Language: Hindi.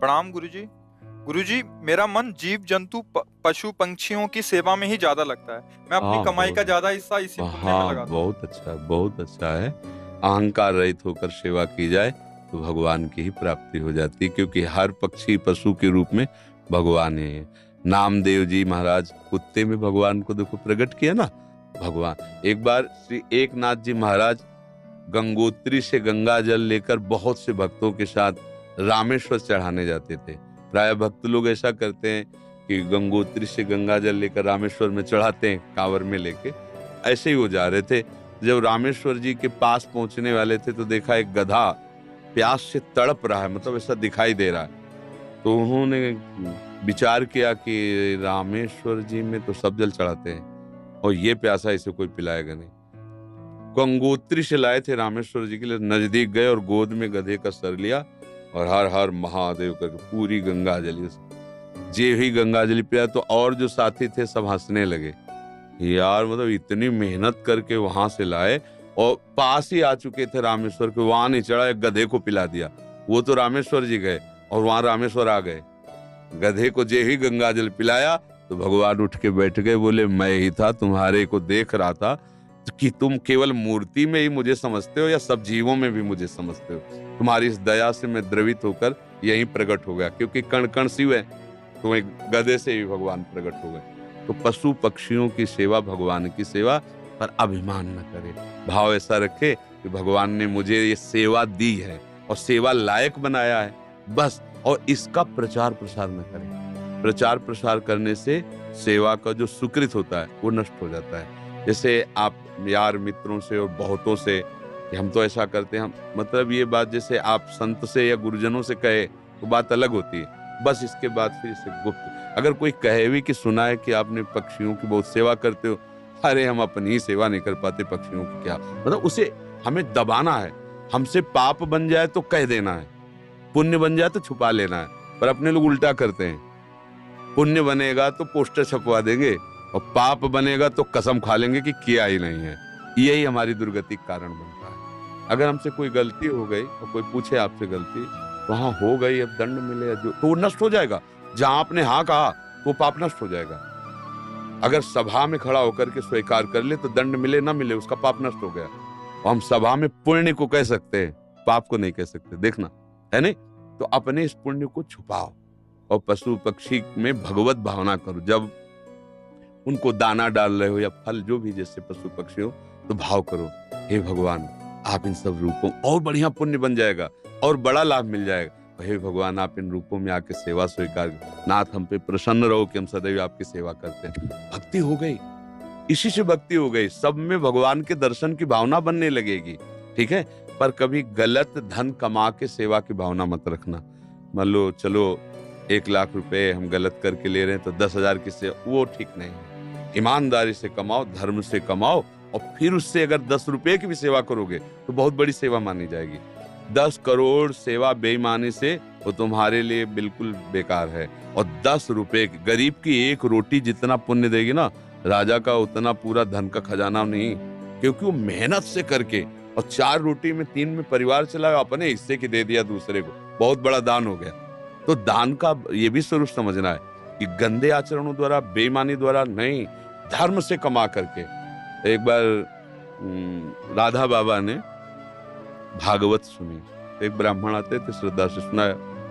प्रणाम गुरुजी। गुरुजी, मेरा मन जीव जंतु पशु पंछियों की सेवा में ही ज्यादा लगता है। मैं अपनी हाँ, कमाई बहुत का ज्यादा हिस्सा इसी पुण्य में हाँ, लगाता हूँ। बहुत अच्छा है। अहंकार रहित होकर सेवा की जाए तो भगवान की ही प्राप्ति हो जाती है, क्योंकि हर पक्षी पशु के रूप में भगवान है। नामदेव जी महाराज कुत्ते में भगवान को देखो प्रकट किया ना। भगवान एक बार श्री एकनाथ जी महाराज गंगोत्री से गंगा जल लेकर बहुत से भक्तों के साथ रामेश्वर चढ़ाने जाते थे। प्राय भक्त लोग ऐसा करते हैं कि गंगोत्री से गंगा जल लेकर रामेश्वर में चढ़ाते हैं कांवर में लेके। ऐसे ही वो जा रहे थे। जब रामेश्वर जी के पास पहुंचने वाले थे तो देखा एक गधा प्यास से तड़प रहा है, मतलब ऐसा दिखाई दे रहा है। तो उन्होंने विचार किया कि रामेश्वर जी में तो सब जल चढ़ाते हैं और ये प्यासा इसे कोई पिलाएगा नहीं। गंगोत्री से लाए थे रामेश्वर जी के लिए, नजदीक गए और गोद में गधे का सर लिया और हर हर महादेव करके पूरी गंगा जली। जे ही गंगा जली पिया तो और जो साथी थे सब हंसने लगे। यार मतलब इतनी मेहनत करके वहां से लाए और पास ही आ चुके थे रामेश्वर के, वहां नहीं चढ़ा, एक गधे को पिला दिया। वो तो रामेश्वर जी गए और वहां रामेश्वर आ गए। गधे को जे ही गंगा जल पिलाया तो भगवान उठ के बैठ गए, बोले मैं ही था, तुम्हारे को देख रहा था कि तुम केवल मूर्ति में ही मुझे समझते हो या सब जीवों में भी मुझे समझते हो। तुम्हारी इस दया से मैं द्रवित होकर यहीं प्रकट हो गया, क्योंकि कण कण शिव है, तो एक गधे से ही भगवान प्रकट हो गए। तो पशु पक्षियों की सेवा भगवान की सेवा, पर अभिमान न करे। भाव ऐसा रखे कि भगवान ने मुझे ये सेवा दी है और सेवा लायक बनाया है, बस। और इसका प्रचार प्रसार न करे। प्रचार प्रसार करने से सेवा का जो सुकृत होता है वो नष्ट हो जाता है। जैसे आप यार मित्रों से और बहुतों से कि हम तो ऐसा करते हैं, हम मतलब ये बात जैसे आप संत से या गुरुजनों से कहे तो बात अलग होती है, बस। इसके बाद फिर इसे गुप्त अगर कोई कहे भी कि सुना है कि आपने पक्षियों की बहुत सेवा करते हो, अरे हम अपनी ही सेवा नहीं कर पाते, पक्षियों की क्या, मतलब उसे हमें दबाना है। हमसे पाप बन जाए तो कह देना है, पुण्य बन जाए तो छुपा लेना है। पर अपने लोग उल्टा करते हैं, पुण्य बनेगा तो पोस्टर छपवा देंगे और पाप बनेगा तो कसम खा लेंगे कि किया ही नहीं है। यही हमारी दुर्गति का कारण बनता है। अगर हमसे कोई गलती हो गई और कोई पूछे आपसे गलती, तो हाँ हो गई, अब दंड मिले जो तो वो नष्ट हो जाएगा। जहां आपने हाँ कहा तो पाप नष्ट हो जाएगा। अगर सभा में खड़ा होकर के स्वीकार कर ले तो दंड मिले ना मिले उसका पाप नष्ट हो गया। और हम सभा में पुण्य को कह सकते हैं, पाप को नहीं कह सकते, देखना है नहीं। तो अपने इस पुण्य को छुपाओ और पशु पक्षी में भगवत भावना करो। जब उनको दाना डाल रहे हो या फल जो भी, जैसे पशु पक्षी हो, तो भाव करो, हे भगवान आप इन सब रूपों, और बढ़िया पुण्य बन जाएगा और बड़ा लाभ मिल जाएगा। हे भगवान आप इन रूपों में आके सेवा स्वीकार, नाथ हम पे प्रसन्न रहो कि हम सदैव आपकी सेवा करते हैं। भक्ति हो गई, इसी से भक्ति हो गई। सब में भगवान के दर्शन की भावना बनने लगेगी, ठीक है। पर कभी गलत धन कमा के सेवा की भावना मत रखना। मान लो चलो 1 लाख रुपए हम गलत करके ले रहे हैं तो 10,000 की सेवा, वो ठीक नहीं है। ईमानदारी से कमाओ, धर्म से कमाओ, और फिर उससे अगर 10 रुपए की भी सेवा करोगे तो बहुत बड़ी सेवा मानी जाएगी। 10 करोड़ सेवा बेईमानी से वो तुम्हारे लिए बिल्कुल बेकार है। और 10 रुपए गरीब की एक रोटी जितना पुण्य देगी ना, राजा का उतना पूरा धन का खजाना नहीं, क्योंकि वो मेहनत से करके, और 4 रोटी में 3 में परिवार चलाया, अपने हिस्से की दे दिया दूसरे को, बहुत बड़ा दान हो गया। तो दान का ये भी स्वरूप समझना है कि गंदे आचरणों द्वारा, बेईमानी द्वारा नहीं, धर्म से कमा करके। एक बार राधा बाबा ने भागवत सुनी, एक ब्राह्मण आते थे, श्रद्धा से सुनाया।